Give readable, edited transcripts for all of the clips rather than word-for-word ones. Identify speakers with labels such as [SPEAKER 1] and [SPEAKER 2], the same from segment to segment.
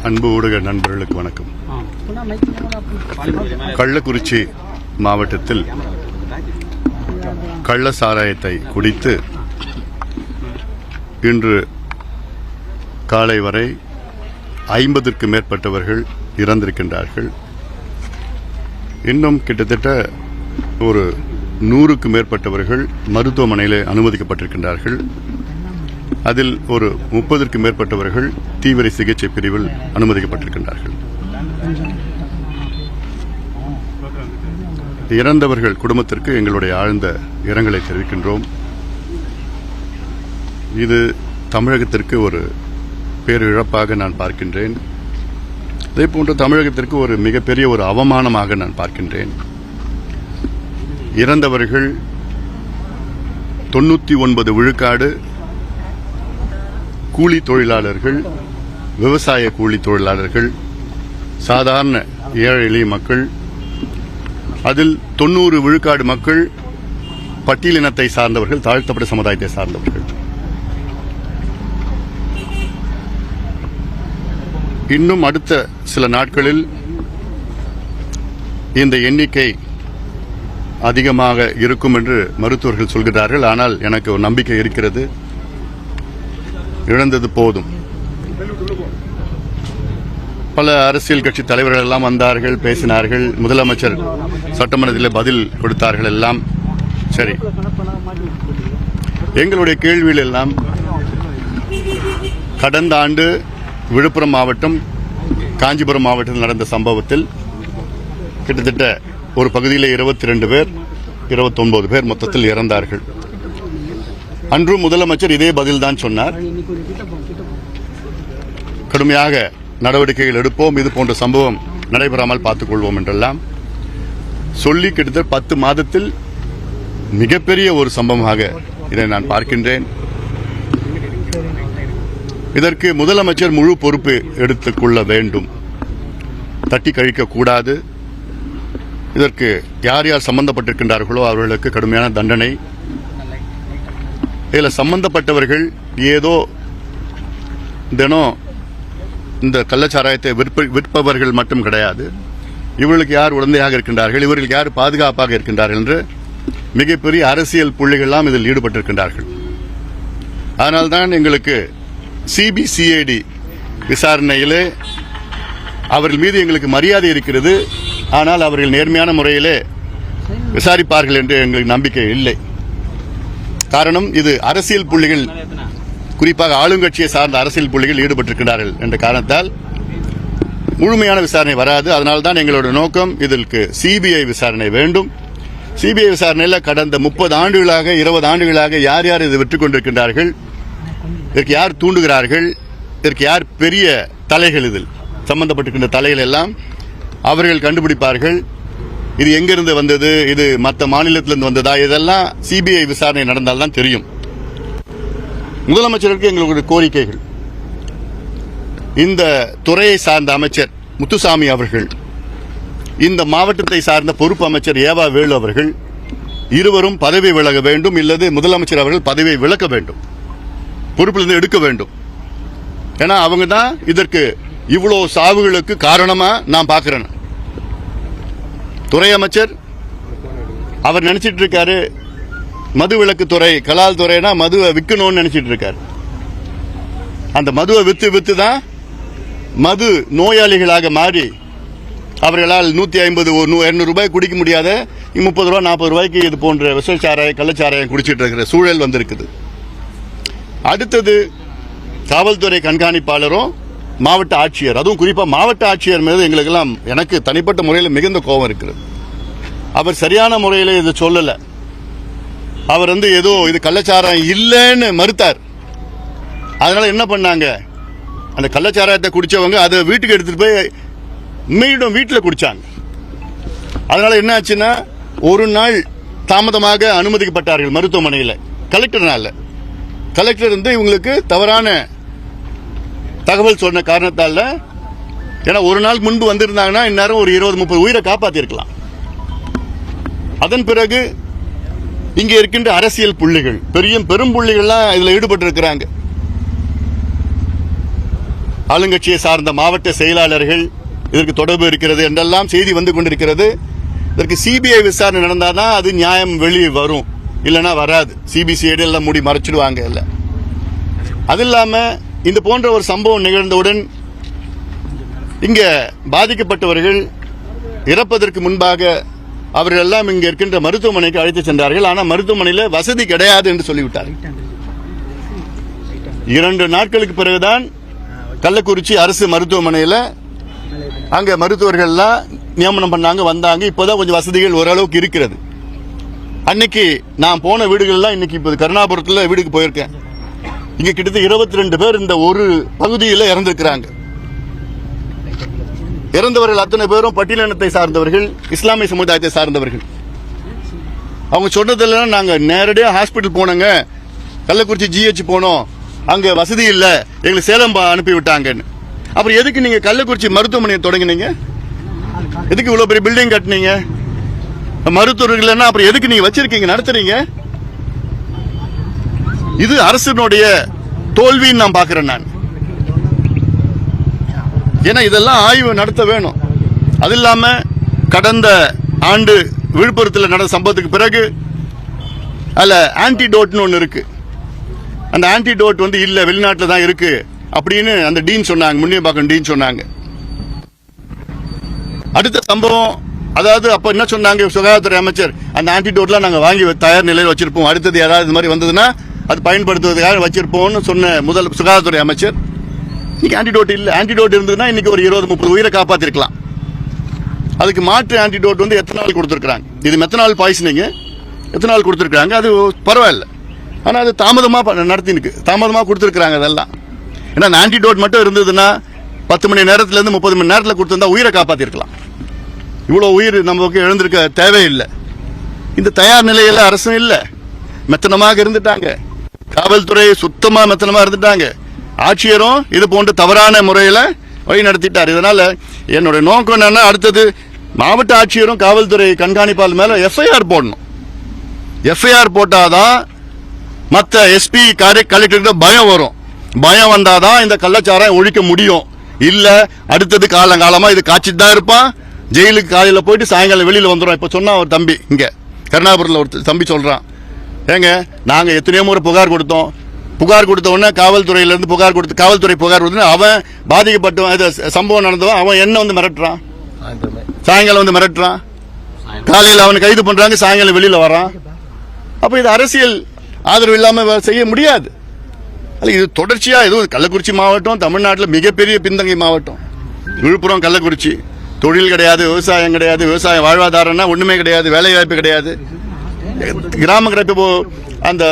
[SPEAKER 1] அன்பு ஊடக நண்பர்களுக்கு வணக்கம். கள்ளக்குறிச்சி மாவட்டத்தில் கள்ள சாராயத்தை குடித்து இன்று காலை வரை 50க்கு மேற்பட்டவர்கள் இறந்திருக்கின்றார்கள். இன்னும் கிட்டத்தட்ட ஒரு 100க்கு மேற்பட்டவர்கள் மருத்துவமனையில் அனுமதிக்கப்பட்டிருக்கின்றார்கள். அதில் ஒரு 30க்கு மேற்பட்டவர்கள் தீவிர சிகிச்சை பிரிவில் அனுமதிக்கப்பட்டிருக்கின்றார்கள். இறந்தவர்கள் குடும்பத்திற்கு எங்களுடைய ஆழ்ந்த இரங்கலை தெரிவிக்கின்றோம். இது தமிழகத்திற்கு ஒரு பேரிழப்பாக நான் பார்க்கின்றேன். அதேபோன்று தமிழகத்திற்கு ஒரு மிகப்பெரிய ஒரு அவமானமாக நான் பார்க்கின்றேன். இறந்தவர்கள் 99 விழுக்காடு கூலி தொழிலாளர்கள், விவசாய கூலி தொழிலாளர்கள், சாதாரண ஏழை எளிய மக்கள். அதில் 90 விழுக்காடு மக்கள் பட்டியலினத்தை சார்ந்தவர்கள், தாழ்த்தப்பட்ட சமுதாயத்தை சார்ந்தவர்கள். இன்னும் அடுத்த சில நாட்களில் இந்த எண்ணிக்கை அதிகமாக இருக்கும் என்று மருத்துவர்கள் சொல்கிறார்கள். ஆனால் எனக்கு ஒரு நம்பிக்கை இருக்கிறது. இழந்தது போதும். பல அரசியல் கட்சி தலைவர்கள் எல்லாம் வந்தார்கள், பேசினார்கள். முதலமைச்சர் சட்டமன்றத்தில் பதில் கொடுத்தார்கள். எல்லாம் சரி. எங்களுடைய கேள்வியில் எல்லாம் கடந்த ஆண்டு விழுப்புரம் மாவட்டம், காஞ்சிபுரம் மாவட்டத்தில் நடந்த சம்பவத்தில் கிட்டத்தட்ட ஒரு பகுதியில் 22 பேர், 29 பேர் மொத்தத்தில் இறந்தார்கள். அன்றும் முதலமைச்சர் இதே பதில்தான் சொன்னார். கடுமையாக நடவடிக்கைகள் எடுப்போம், இது போன்ற சம்பவம் நடைபெறாமல் பார்த்துக் கொள்வோம் என்றெல்லாம் சொல்லி கிட்டத்தட்ட 10 மாதத்தில் மிகப்பெரிய ஒரு சம்பவமாக இதை நான் பார்க்கின்றேன். இதற்கு முதலமைச்சர் முழு பொறுப்பு எடுத்துக் கொள்ள வேண்டும். தட்டி கழிக்கக்கூடாது. இதற்கு யார் யார் சம்பந்தப்பட்டிருக்கின்றார்களோ அவர்களுக்கு கடுமையான தண்டனை. இதில் சம்பந்தப்பட்டவர்கள் ஏதோ தினம் இந்த கள்ளச்சாராயத்தை விற்பவர்கள் மட்டும் கிடையாது. இவர்களுக்கு யார் உடந்தையாக இருக்கின்றார்கள், இவர்களுக்கு யார் பாதுகாப்பாக இருக்கின்றார்கள் என்று மிகப்பெரிய அரசியல் புள்ளிகள்லாம் இதில் ஈடுபட்டிருக்கின்றார்கள். அதனால்தான் எங்களுக்கு சிபிசிஐடி விசாரணையிலே அவர்கள் மீது எங்களுக்கு மரியாதை இருக்கிறது. ஆனால் அவர்கள் நேர்மையான முறையிலே விசாரிப்பார்கள் என்று எங்களுக்கு நம்பிக்கை இல்லை. காரணம், இது அரசியல் புள்ளிகள், குறிப்பாக ஆளுங்கட்சியை சார்ந்த அரசியல் புள்ளிகள் ஈடுபட்டிருக்கிறார்கள் என்ற காரணத்தால் முழுமையான விசாரணை வராது. அதனால்தான் எங்களுடைய நோக்கம், இதற்கு சிபிஐ விசாரணை வேண்டும். சிபிஐ விசாரணையில் கடந்த 30 ஆண்டுகளாக 20 ஆண்டுகளாக யார் யார் இதை விற்றுக் கொண்டிருக்கின்றார்கள், இதற்கு யார் தூண்டுகிறார்கள், இதற்கு யார் பெரிய தலைகள், இதில் சம்பந்தப்பட்டிருக்கின்ற தலைகள் எல்லாம் அவர்கள் கண்டுபிடிப்பார்கள். இது எங்கிருந்து வந்தது, இது மற்ற மாநிலத்திலிருந்து வந்ததா, இதெல்லாம் சிபிஐ விசாரணை நடந்தால்தான் தெரியும். முதலமைச்சருக்கு எங்களுடைய கோரிக்கைகள், இந்த துறையை சார்ந்த அமைச்சர் முத்துசாமி அவர்கள், இந்த மாவட்டத்தை சார்ந்த பொறுப்பு அமைச்சர் ஏவா வேலு அவர்கள் இருவரும் பதவி விலக வேண்டும். இல்லது முதலமைச்சர் அவர்கள் பதவியை விலக்க வேண்டும், பொறுப்பிலிருந்து எடுக்க வேண்டும். ஏன்னா அவங்க தான் இதற்கு இவ்வளவு சாவுகளுக்கு காரணமா நான் பார்க்கிறேன். துறை அமைச்சர் அவர் நினைச்சிட்டு இருக்காரு மது விலக்கு துறை, கலால் துறைனா மதுவை விற்கணும்னு நினைச்சிட்டு இருக்காரு. அந்த மதுவை வித்து தான் மது நோயாளிகளாக மாறி அவர்களால் 150 200 ரூபாய் குடிக்க முடியாத 30 ரூபாய் 40 ரூபாய்க்கு இது போன்ற விஷச்சாராயம் கள்ளச்சாராயம் குடிச்சிட்டு இருக்கிற சூழல் வந்திருக்குது. அடுத்தது காவல்துறை கண்காணிப்பாளரும் மாவட்ட ஆட்சியர், அதுவும் குறிப்பா மாவட்ட ஆட்சியர் மீது எங்களுக்கெல்லாம், எனக்கு தனிப்பட்ட முறையில் மிகுந்த கோபம் இருக்கிறது. அவர் சரியான முறையில் இதை சொல்லல. அவர் ஏதோ இது கள்ளச்சாராயம் இல்லைன்னு மறுத்தார். அதனால என்ன பண்ணாங்க, அந்த கள்ளச்சாராயத்தை குடிச்சவங்க அதை வீட்டுக்கு எடுத்துட்டு போய் மீண்டும் வீட்டில் குடிச்சாங்க. அதனால என்ன ஆச்சுன்னா, ஒரு நாள் தாமதமாக அனுமதிக்கப்பட்டார்கள் மருத்துவமனையில். கலெக்டர் இவங்களுக்கு தவறான தகவல் சொன்ன காரணத்தால், ஏன்னா ஒரு நாள் முன்பு வந்திருந்தாங்கன்னா இந்நேரம் ஒரு 20-30 உயிரை காப்பாற்றிருக்கலாம். அதன் பிறகு இங்கே இருக்கின்ற அரசியல் புள்ளிகள், பெரும் புள்ளிகள்லாம் இதில் ஈடுபட்டு இருக்கிறாங்க. ஆளுங்கட்சியை சார்ந்த மாவட்ட செயலாளர்கள் இதற்கு தொடர்பு இருக்கிறது என்றெல்லாம் செய்தி வந்து கொண்டிருக்கிறது. இதற்கு சிபிஐ விசாரணை நடந்தாதான் அது நியாயம் வெளியே வரும், இல்லைன்னா வராது. சிபிசிஐடி எல்லாம் மூடி மறைச்சிடுவாங்க. இல்லை, அது இல்லாம இந்த போன்ற ஒரு சம்பவம் நிகழ்ந்தவுடன் இங்க பாதிக்கப்பட்டவர்கள் இறப்பதற்கு முன்பாக அவர்கள் எல்லாம் இங்க இருக்கின்ற மருத்துவமனைக்கு அழைத்து சென்றார்கள். ஆனால் மருத்துவமனையில் வசதி கிடையாது என்று சொல்லிவிட்டார்கள். 2 நாட்களுக்கு பிறகுதான் கள்ளக்குறிச்சி அரசு மருத்துவமனையில் அங்க மருத்துவர்கள்லாம் நியமனம் பண்ணாங்க, வந்தாங்க. இப்போதான் கொஞ்சம் வசதிகள் ஓரளவுக்கு இருக்கிறது. அன்னைக்கு நான் போன வீடுகள்லாம் இன்னைக்கு இப்போ கருணாபுரத்தில் வீடுக்கு போயிருக்கேன். இங்க கிட்டத்தட்ட 22 பேர் இந்த ஒரு பகுதியில் இறந்திருக்கிறாங்க. இறந்தவர்கள் அத்தனை பேரும் பட்டியலினத்தை சார்ந்தவர்கள், இஸ்லாமிய சமுதாயத்தை சார்ந்தவர்கள். அவங்க சொன்னதெல்லாம் நாங்க நேரடியாக ஹாஸ்பிட்டல் போனோங்க, கள்ளக்குறிச்சி ஜிஹெச் போனோம், அங்க வசதி இல்ல, எங்களுக்கு சேலம் அனுப்பி விட்டாங்கன்னு. அப்புறம் எதுக்கு நீங்க கள்ளக்குறிச்சி மருத்துவமனையை தொடங்கினீங்க? எதுக்கு இவ்வளவு பெரிய பில்டிங் கட்டினீங்க? மருத்துவர்கள் அப்புறம் எதுக்கு நீங்க வச்சிருக்கீங்க, நடத்துறீங்க? இது அரசினுடைய தோல்வின்னு நான் பாக்குறேன் நான். ஏன்னா இதெல்லாம் ஆய்வு நடத்த வேணும். அது இல்லாம கடந்த ஆண்டு விழுப்புரத்தில் நடந்த சம்பவத்துக்கு பிறகு அதுல ஆன்டிடோட்னு ஒன்று இருக்கு. அந்த ஆன்டிடோட் வந்து இல்ல, வெளிநாட்டில் தான் இருக்கு அப்படின்னு அந்த டீன் சொன்னாங்க, முன்னியம்பாக்கம் டீன் சொன்னாங்க. அடுத்த சம்பவம், அதாவது அப்ப என்ன சொன்னாங்க சுகாதாரத்துறை அமைச்சர், அந்த ஆன்டிடோட்லாம் நாங்க வாங்கி தயார் நிலையில் வச்சிருப்போம், அடுத்தது யாராவது இது மாதிரி வந்ததுன்னா அது பயன்படுத்துவதற்காக வச்சிருப்போம்னு சொன்ன முதல் சுகாதாரத்துறை அமைச்சர். இன்னைக்கு ஆன்டிடோட் இல்ல. ஆன்டிடோட் இருந்ததுன்னா இன்னைக்கு ஒரு 20-30 உயிரை காப்பாத்திருக்கலாம். அதுக்கு மாற்று ஆன்டிடோட் வந்து எத்தனால் கொடுத்திருக்காங்க. இது மெத்தனால் பாய்சனிங், எத்தனால் கொடுத்திருக்காங்க. அது பரவாயில்ல, ஆனா அது தாமதமா நடத்திருக்கு, தாமதமா கொடுத்திருக்காங்க. அதெல்லாம் ஏன்னா ஆன்டிடோட் மட்டும் இருந்ததுன்னா 10 மணி நேரத்துல இருந்து 30 மணி நேரத்தில் கொடுத்திருந்தா உயிரை காப்பாத்திருக்கலாம். இவ்வளவு உயிர் நமக்கு எழுந்திருக்க தேவையில்லை. இந்த தயார் நிலையில அரசும் இல்ல, மெத்தனமாக இருந்துட்டாங்க. காவல்துறை சுத்தமா மெத்தனமா இருந்துட்டாங்க. ஆட்சியரும் இது போன்ற தவறான முறையில வழி நடத்திட்டார். இதனால என்னுடைய நோக்கம் என்னன்னா, அடுத்தது மாவட்ட ஆட்சியரும் காவல்துறை கண்காணிப்பாளர் மேல எஃப்ஐஆர் போடணும். எஃப்ஐஆர் போட்டாதான் மற்ற எஸ்பி கலெக்டருக்கு பயம் வரும். பயம் வந்தாதான் இந்த கள்ளச்சாராயம் ஒழிக்க முடியும். இல்ல அடுத்தது காலங்காலமா இது காய்ச்சிட்டு தான் இருப்பான். ஜெயிலுக்கு காலையில போயிட்டு சாயங்காலம் வெளியில வந்துடும். இப்ப சொன்னா ஒரு தம்பி இங்க கருணாபுரத்தில் ஒரு தம்பி சொல்றான், ஏங்க நாங்க எத்தனையோ முறை புகார் கொடுத்தோம், புகார் கொடுத்த உடனே காவல்துறையிலிருந்து புகார் கொடுத்து காவல்துறை புகார் கொடுத்து அவன் பாதிக்கப்பட்டவன் சம்பவம் நடந்தவன் அவன் என்ன வந்து மிரட்டுறான், சாயங்காலம் வந்து மிரட்டுறான், காலையில் அவனை கைது பண்றாங்க, சாயங்காலம் வெளியில வரான். அப்ப இது அரசியல் ஆதரவு இல்லாம செய்ய முடியாது. இது தொடர்ச்சியா எதுவும் கள்ளக்குறிச்சி மாவட்டம் தமிழ்நாட்டில் மிகப்பெரிய பின்தங்கிய மாவட்டம். விழுப்புரம், கள்ளக்குறிச்சி தொழில் கிடையாது, விவசாயம் கிடையாது, விவசாய வாழ்வாதாரம்னா ஒண்ணுமே கிடையாது, வேலை வாய்ப்பு கிடையாது. கிராம இப்போ அந்த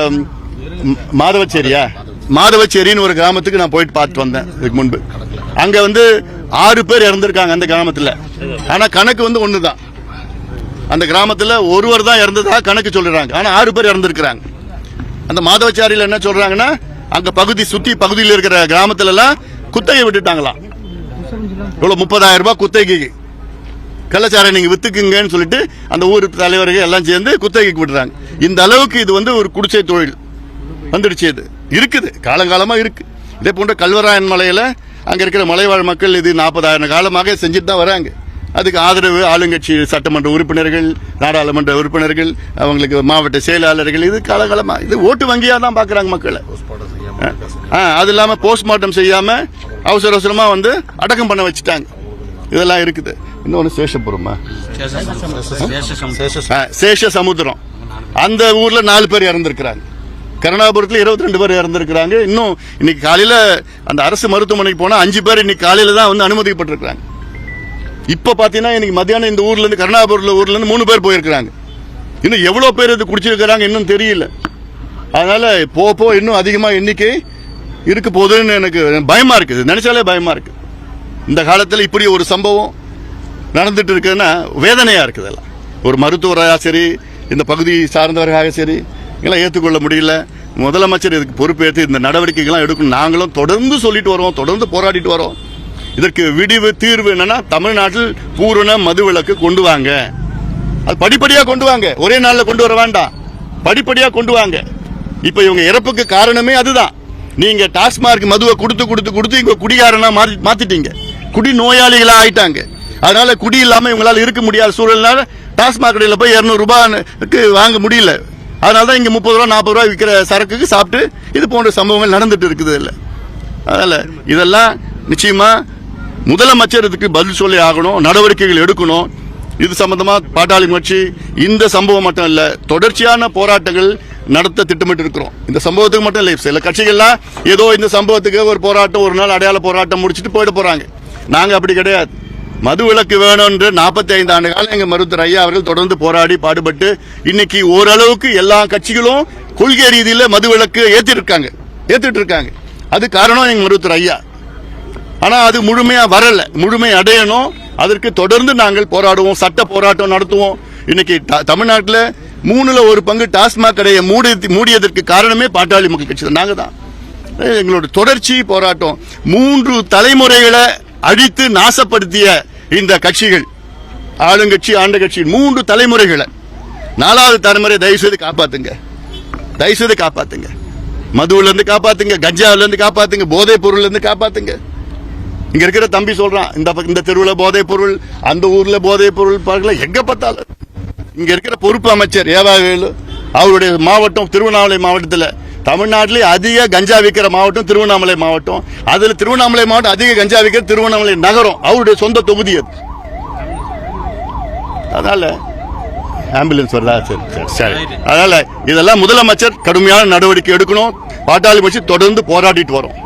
[SPEAKER 1] மாதவச்சேரின்னு ஒரு கிராமத்துக்கு நான் போயிட்டு பார்த்து வந்தேன் இதுக்கு முன்பு. அங்க வந்து 6 பேர் இறந்திருக்காங்க அந்த கிராமத்துல. ஆனா கணக்கு வந்து ஒண்ணுதான். அந்த கிராமத்துல ஒருவர் தான் இறந்ததா கணக்கு சொல்றாங்க, ஆனா 6 பேர் இறந்திருக்கிறாங்க. அந்த மாதவச்சாரியில் என்ன சொல்றாங்கன்னா, அங்க சுத்தி பகுதியில் இருக்கிற கிராமத்துல எல்லாம் குத்தகை விட்டுட்டாங்களாம். இவ்வளவு 30,000 ரூபாய் குத்தகைக்கு கள்ளச்சாராயம் நீங்க வித்துக்குங்கன்னு சொல்லிட்டு அந்த ஊர் தலைவர்கள் எல்லாம் சேர்ந்து குத்தகைக்கு விடுறாங்க. இந்த அளவுக்கு இது வந்து ஒரு குடிசை தொழில் வந்துடுச்சு. இது இருக்குது, காலங்காலமா இருக்கு. இதே போன்ற கல்வராயன் மலையில அங்க இருக்கிற மலைவாழ் மக்கள் இது 40,000 காலமாக செஞ்சுட்டு தான் வராங்க. அதுக்கு ஆதரவு ஆளுங்கட்சி சட்டமன்ற உறுப்பினர்கள், நாடாளுமன்ற உறுப்பினர்கள், அவங்களுக்கு மாவட்ட செயலாளர்கள், இது காலகாலமா இது ஓட்டு வங்கியா தான் பாக்குறாங்க மக்களை. அது இல்லாம போஸ்ட்மார்ட்டம் செய்யாம அவசர அவசரமா வந்து அடக்கம் பண்ண வச்சுட்டாங்க. இதெல்லாம் இருக்குது. இன்னொன்னு சேஷபுரமா, சேஷசமுத்திரம், அந்த ஊர்ல 4 பேர் இறந்திருக்கிறாங்க. கருணாபுரத்தில் 22 பேர் இறந்திருக்கிறாங்க. இன்னும் இன்னைக்கு காலையில அந்த அரசு மருத்துவமனைக்கு போனா 5 பேர் இன்னைக்கு காலையில தான் வந்து அனுமதிக்கப்பட்டிருக்கிறாங்க. இப்ப பாத்தீங்கன்னா இன்னைக்கு மத்தியானம் இந்த ஊர்ல இருந்து கருணாபுரத்துல ஊர்ல இருந்து 3 பேர் போயிருக்கிறாங்க. இன்னும் எவ்வளவு பேர் இது குடிச்சிருக்கிறாங்க இன்னும் தெரியல. அதனால போ இன்னும் அதிகமா எண்ணிக்கை இருக்க போகுதுன்னு எனக்கு பயமா இருக்குது, நினைச்சாலே பயமா இருக்கு. இந்த காலத்துல இப்படி ஒரு சம்பவம் நடந்துட்டு இருக்குன்னா வேதனையா இருக்குது. ஒரு மருத்துவராக சரி, இந்த பகுதி சார்ந்தவர்களாக சரி, இதெல்லாம் ஏற்றுக்கொள்ள முடியல. முதலமைச்சர் இதுக்கு பொறுப்பேற்று இந்த நடவடிக்கைகள்லாம் எடுக்கணும். நாங்களும் தொடர்ந்து சொல்லிட்டு வரோம், தொடர்ந்து போராடிட்டு வரோம். இதற்கு தீர்வு என்னன்னா, தமிழ்நாட்டில் பூரண மதுவிலக்கு கொண்டு வாங்க. அது படிப்படியா கொண்டு வாங்க, ஒரே நாள்ல கொண்டு வர வேண்டாம், படிப்படியா கொண்டு வாங்க. இப்ப இவங்க இறப்புக்கு காரணமே அதுதான். நீங்க டாஸ்மார்க் மதுவை கொடுத்து இங்க குடிகாரனா மாத்திட்டீங்க. குடி நோயாளிகளா ஆயிட்டாங்க. அதனால குடி இல்லாம இவங்களால இருக்க முடியாத சூழல்னால டாஸ்மாக் கடையில போய் 200 ரூபாய்க்கு வாங்க முடியல. அதனாலதான் இங்க 30 ரூபா 40 ரூபாய் விற்கிற சரக்குக்கு சாப்பிட்டு இது போன்ற சம்பவங்கள் நடந்துட்டு இருக்குது. இல்ல அதனால இதெல்லாம் நிச்சயமா முதலமைச்சர் இதுக்கு பதில் சொல்லி ஆகணும், நடவடிக்கைகள் எடுக்கணும். இது சம்பந்தமா பாட்டாளி கட்சி இந்த சம்பவம் மட்டும் இல்ல, தொடர்ச்சியான போராட்டங்கள் நடத்த திட்டமிட்டு இருக்கிறோம். இந்த சம்பவத்துக்கு மட்டும் இல்ல, சில கட்சிகள்லாம் ஏதோ இந்த சம்பவத்துக்கு ஒரு போராட்டம், ஒரு நாள் அடையாள போராட்டம் முடிச்சுட்டு போயிட்டு போறாங்க. நாங்க அப்படி கிடையாது. மது விலக்கு வேணும் என்று 45 ஆண்டு காலம் எங்க மருத்துவர் ஐயா அவர்கள் தொடர்ந்து போராடி பாடுபட்டு இன்னைக்கு ஓரளவுக்கு எல்லா கட்சிகளும் கொள்கை ரீதியில மது விலக்கு ஏத்திட்டு இருக்காங்க. அது காரணம் எங்க மருத்துவர் ஐயா. ஆனா அது முழுமையா வரல, முழுமை அடையணும். அதற்கு தொடர்ந்து நாங்கள் போராடுவோம், சட்ட போராட்டம் நடத்துவோம். இன்னைக்கு தமிழ்நாட்டில் 1/3 பங்கு டாஸ்மாக் கடையை மூடியதற்கு காரணமே பாட்டாளி மக்கள் கட்சி தான். நாங்க தான் எங்களோட தொடர்ச்சி போராட்டம். 3 தலைமுறைகளை அழித்து நாசப்படுத்திய இந்த கட்சிகள், ஆளுங்கட்சி ஆண்ட கட்சி, 3 தலைமுறைகளை 4வது தலைமுறை தயவு செய்து காப்பாத்துங்க. மதுவில இருந்து காப்பாத்துங்க, கஞ்சாவில இருந்து காப்பாத்துங்க, போதைப் பொருள்ல இருந்து காப்பாத்துங்க. இங்க இருக்கிற தம்பி சொல்றான், இந்த தெருவுல போதைப் பொருள், அந்த ஊர்ல போதைப் பொருள் பார்க்கல, எங்க பார்த்தாலும். இங்க இருக்கிற பொறுப்பு அமைச்சர் ஏவா வேலு அவருடைய மாவட்டம் திருவண்ணாமலை மாவட்டத்தில் தமிழ்நாட்டிலே அதிக கஞ்சா விற்கிற மாவட்டம் திருவண்ணாமலை மாவட்டம். அதுல திருவண்ணாமலை மாவட்டம் அதிக கஞ்சா விற்கிற திருவண்ணாமலை நகரம், அவருடைய சொந்த தொகுதி அது. அதனால ஆம்புலன்ஸ் வருதா? சரி. அதனால இதெல்லாம் முதலமைச்சர் கடுமையான நடவடிக்கை எடுக்கணும். பாட்டாளி கட்சி தொடர்ந்து போராடிட்டு வரும்.